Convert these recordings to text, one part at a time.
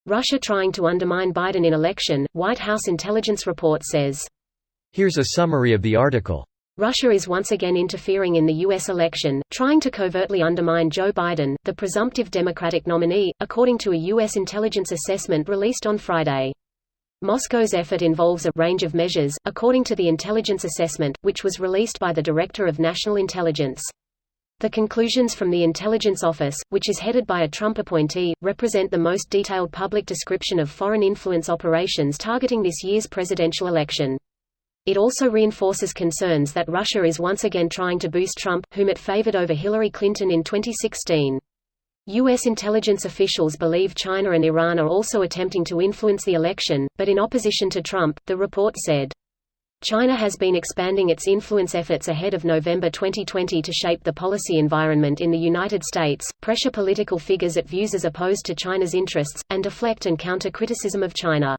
Russia trying to undermine Biden in election, White House intelligence report says. Here's a summary of the article. Russia is once again interfering in the U.S. election, trying to covertly undermine Joe Biden, the presumptive Democratic nominee, according to a U.S. intelligence assessment released on Friday. Moscow's effort involves a range of measures, according to the intelligence assessment, which was released by the Director of National Intelligence. The conclusions from the Intelligence Office, which is headed by a Trump appointee, represent the most detailed public description of foreign influence operations targeting this year's presidential election. It also reinforces concerns that Russia is once again trying to boost Trump, whom it favored over Hillary Clinton in 2016. U.S. intelligence officials believe China and Iran are also attempting to influence the election, but in opposition to Trump, the report said. China has been expanding its influence efforts ahead of November 2020 to shape the policy environment in the United States, pressure political figures it views as opposed to China's interests, and deflect and counter criticism of China.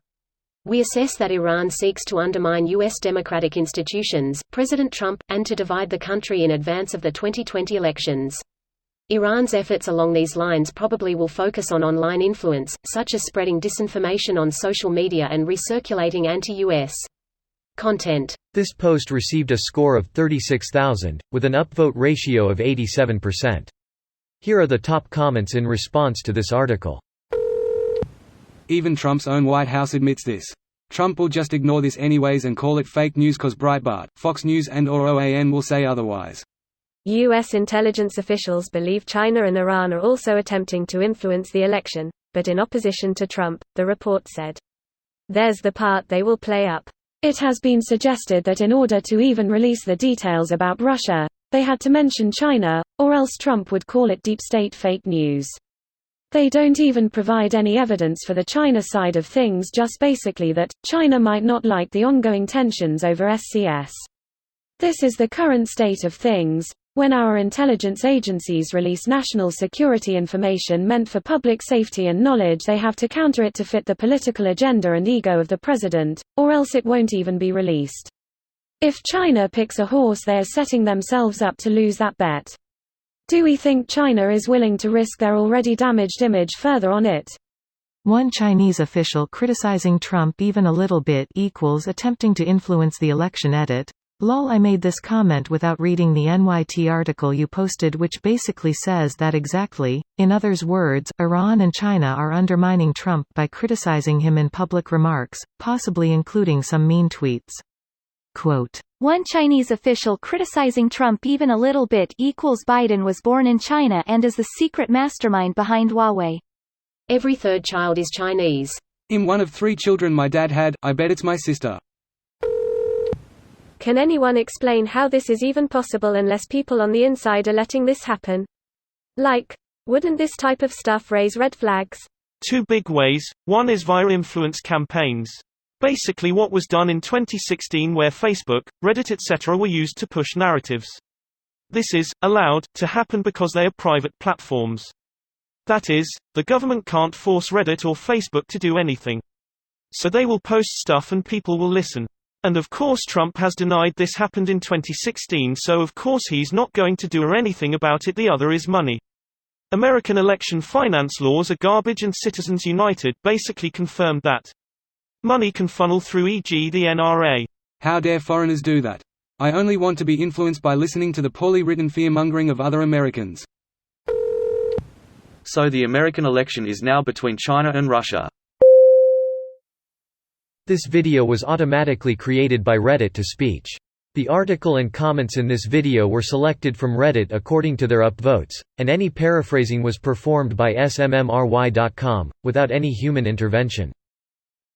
We assess that Iran seeks to undermine U.S. democratic institutions, President Trump, and to divide the country in advance of the 2020 elections. Iran's efforts along these lines probably will focus on online influence, such as spreading disinformation on social media and recirculating anti-U.S. content. This post received a score of 36,000, with an upvote ratio of 87%. Here are the top comments in response to this article. Even Trump's own White House admits this. Trump will just ignore this anyways and call it fake news cause Breitbart, Fox News and/or OAN will say otherwise. U.S. intelligence officials believe China and Iran are also attempting to influence the election, but in opposition to Trump, the report said. There's the part they will play up. It has been suggested that in order to even release the details about Russia, they had to mention China, or else Trump would call it deep state fake news. They don't even provide any evidence for the China side of things, just basically that China might not like the ongoing tensions over SCS. This is the current state of things. When our intelligence agencies release national security information meant for public safety and knowledge, they have to counter it to fit the political agenda and ego of the president, or else it won't even be released. If China picks a horse, they are setting themselves up to lose that bet. Do we think China is willing to risk their already damaged image further on it? One Chinese official criticizing Trump even a little bit equals attempting to influence the election. Edit. Lol, I made this comment without reading the NYT article you posted, which basically says that exactly. In others' words, Iran and China are undermining Trump by criticizing him in public remarks, possibly including some mean tweets. Quote, one Chinese official criticizing Trump even a little bit equals Biden was born in China and is the secret mastermind behind Huawei. Every third child is Chinese. In one of 3 children my dad had, I bet it's my sister. Can anyone explain how this is even possible unless people on the inside are letting this happen? Like, wouldn't this type of stuff raise red flags? 2 big ways. One is via influence campaigns. Basically what was done in 2016, where Facebook, Reddit etc. were used to push narratives. This is allowed to happen because they are private platforms. That is, the government can't force Reddit or Facebook to do anything. So they will post stuff and people will listen. And of course Trump has denied this happened in 2016, so of course he's not going to do anything about it. The other is money. American election finance laws are garbage, and Citizens United basically confirmed that. Money can funnel through, e.g. the NRA. How dare foreigners do that? I only want to be influenced by listening to the poorly written fear-mongering of other Americans. So the American election is now between China and Russia. This video was automatically created by Reddit to speech. The article and comments in this video were selected from Reddit according to their upvotes, and any paraphrasing was performed by smmry.com, without any human intervention.